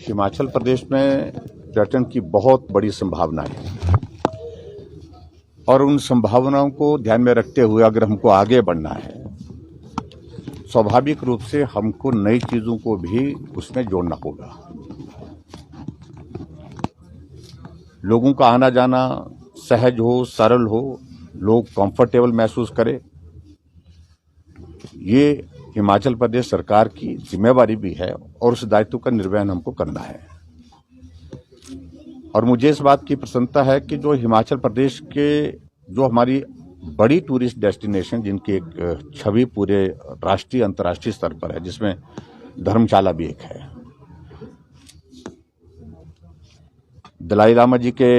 हिमाचल प्रदेश में पर्यटन की बहुत बड़ी संभावनाएं हैं और उन संभावनाओं को ध्यान में रखते हुए अगर हमको आगे बढ़ना है, स्वाभाविक रूप से हमको नई चीजों को भी उसमें जोड़ना होगा। लोगों का आना जाना सहज हो, सरल हो, लोग कंफर्टेबल महसूस करें, ये हिमाचल प्रदेश सरकार की जिम्मेवारी भी है और उस दायित्व का निर्वहन हमको करना है। और मुझे इस बात की प्रसन्नता है कि जो हिमाचल प्रदेश के जो हमारी बड़ी टूरिस्ट डेस्टिनेशन जिनकी एक छवि पूरे राष्ट्रीय अंतर्राष्ट्रीय स्तर पर है, जिसमें धर्मशाला भी एक है। दलाई लामा जी के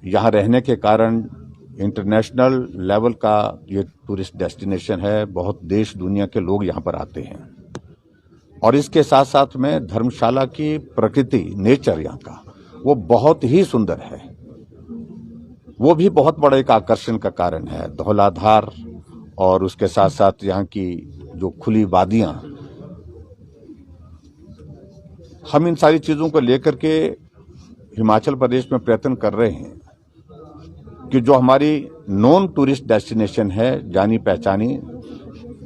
यहाँ रहने के कारण इंटरनेशनल लेवल का ये टूरिस्ट डेस्टिनेशन है। बहुत देश दुनिया के लोग यहाँ पर आते हैं और इसके साथ साथ में धर्मशाला की प्रकृति, नेचर यहाँ का वो बहुत ही सुंदर है। वो भी बहुत बड़ा एक आकर्षण का कारण है। धौलाधार और उसके साथ साथ यहाँ की जो खुली वादियां, हम इन सारी चीजों को लेकर के हिमाचल प्रदेश में प्रयत्न कर रहे हैं कि जो हमारी नॉन टूरिस्ट डेस्टिनेशन है, जानी पहचानी,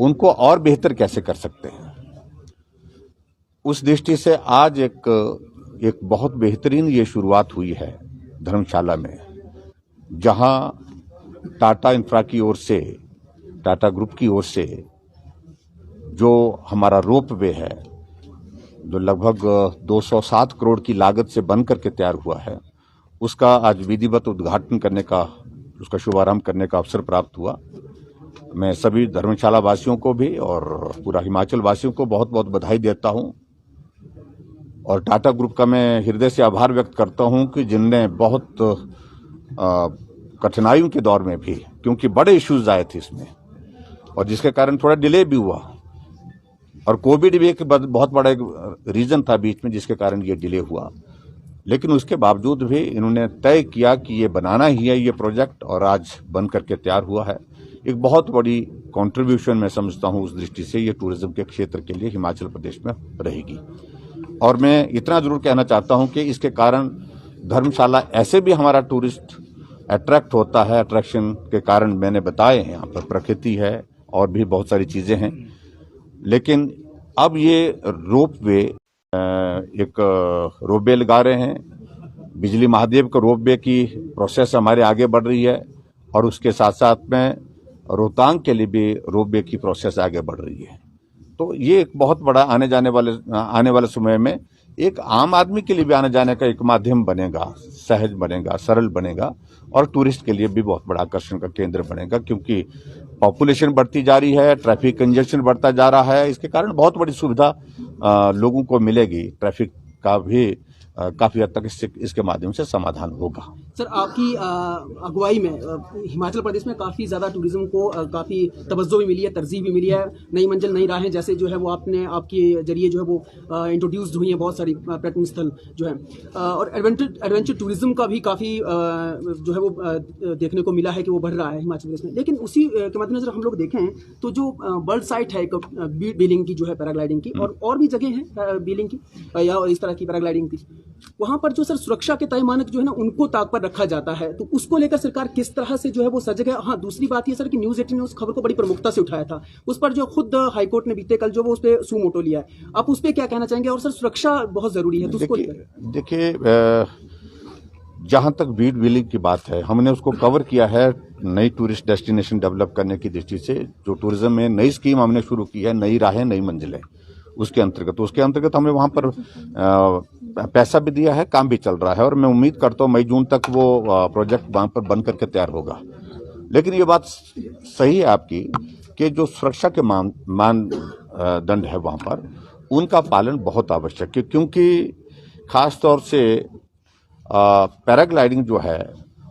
उनको और बेहतर कैसे कर सकते हैं। उस दृष्टि से आज एक बहुत बेहतरीन ये शुरुआत हुई है धर्मशाला में, जहां टाटा इंफ्रा की ओर से, टाटा ग्रुप की ओर से जो हमारा रोप वे है, जो लगभग 207 करोड़ की लागत से बन करके तैयार हुआ है, उसका आज विधिवत उद्घाटन करने का, उसका शुभारंभ करने का अवसर प्राप्त हुआ। मैं सभी धर्मशाला वासियों को भी और पूरा हिमाचल वासियों को बहुत बहुत बधाई देता हूं और टाटा ग्रुप का मैं हृदय से आभार व्यक्त करता हूं कि जिनने बहुत कठिनाइयों के दौर में भी, क्योंकि बड़े इश्यूज आए थे इसमें और जिसके कारण थोड़ा डिले भी हुआ और कोविड भी एक बहुत बड़ा एक रीजन था बीच में जिसके कारण ये डिले हुआ, लेकिन उसके बावजूद भी इन्होंने तय किया कि ये बनाना ही है ये प्रोजेक्ट और आज बन करके तैयार हुआ है। एक बहुत बड़ी कंट्रीब्यूशन मैं समझता हूं उस दृष्टि से ये टूरिज्म के क्षेत्र के लिए हिमाचल प्रदेश में रहेगी। और मैं इतना जरूर कहना चाहता हूं कि इसके कारण धर्मशाला ऐसे भी हमारा टूरिस्ट अट्रैक्ट होता है। अट्रैक्शन के कारण मैंने बताए हैं, यहाँ पर प्रकृति है और भी बहुत सारी चीजें हैं, लेकिन अब ये रोप वे एक रोपवे लगा रहे हैं। बिजली महादेव के रोपवे की प्रोसेस हमारे आगे बढ़ रही है और उसके साथ साथ में रोहतांग के लिए भी रोपवे की प्रोसेस आगे बढ़ रही है। तो ये एक बहुत बड़ा आने वाले समय में एक आम आदमी के लिए भी आने जाने का एक माध्यम बनेगा, सहज बनेगा, सरल बनेगा और टूरिस्ट के लिए भी बहुत बड़ा आकर्षण का केंद्र बनेगा, क्योंकि पॉपुलेशन बढ़ती जा रही है, ट्रैफिक कंजेशन बढ़ता जा रहा है। इसके कारण बहुत बड़ी सुविधा लोगों को मिलेगी। ट्रैफिक का भी काफी हद तक इसके माध्यम से समाधान होगा। सर, आपकी अगुवाई में हिमाचल प्रदेश में काफ़ी ज़्यादा टूरिज्म को काफ़ी तवज्जो भी मिली है, तरजीह भी मिली है। नई मंजिल नई राहें जैसे जो है वो आपके जरिए जो है वो इंट्रोड्यूस्ड हुई हैं बहुत सारी पर्यटन स्थल जो है, और एडवेंचर टूरिज्म का भी काफ़ी जो है वो देखने को मिला है कि वो बढ़ रहा है हिमाचल प्रदेश में। लेकिन उसी के मद्देनजर हम लोग देखें तो जो बर्ड साइट है बीलिंग की जो है, पैराग्लाइडिंग की, और भी जगह हैं बीलिंग की या इस तरह की पैराग्लाइडिंग की, वहां पर जो सर सुरक्षा के तय मानक जो है ना उनको ताक पर रखा जाता है। तो उसको लेकर सरकार किस तरह से जो है वो सजग है। हाँ, दूसरी बात ये सर कि न्यूज़ 18 ने उस खबर को बड़ी प्रमुखता से उठाया था, उस पर जो खुद हाईकोर्ट ने बीते कल जो वो उस पर सू मोटो लिया है। आप उस पर क्या कहना चाहेंगे? और सर सुरक्षा बहुत जरूरी है तो उसको देखिए, जहां तक बीड बिलिंग की बात है, हमने उसको कवर किया है नई टूरिस्ट डेस्टिनेशन डेवलप करने की दृष्टि से। जो टूरिज्म में नई स्कीम हमने शुरू की है, नई राहें नई मंजिलें, उसके अंतर्गत हमने वहां पर पैसा भी दिया है, काम भी चल रहा है और मैं उम्मीद करता हूं मई जून तक वो प्रोजेक्ट वहां पर बन करके तैयार होगा। लेकिन ये बात सही है आपकी कि जो सुरक्षा के मानदंड है वहां पर, उनका पालन बहुत आवश्यक है, क्योंकि खास तौर से पैराग्लाइडिंग जो है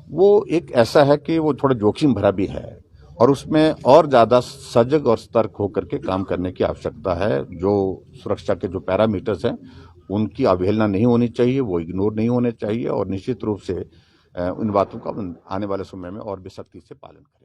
वो एक ऐसा है कि वो थोड़ा जोखिम भरा भी है और उसमें और ज्यादा सजग और सतर्क होकर के काम करने की आवश्यकता है। जो सुरक्षा के जो पैरामीटर्स हैं उनकी अवहेलना नहीं होनी चाहिए, वो इग्नोर नहीं होने चाहिए और निश्चित रूप से उन बातों का आने वाले समय में और भी सख्ती से पालन करें।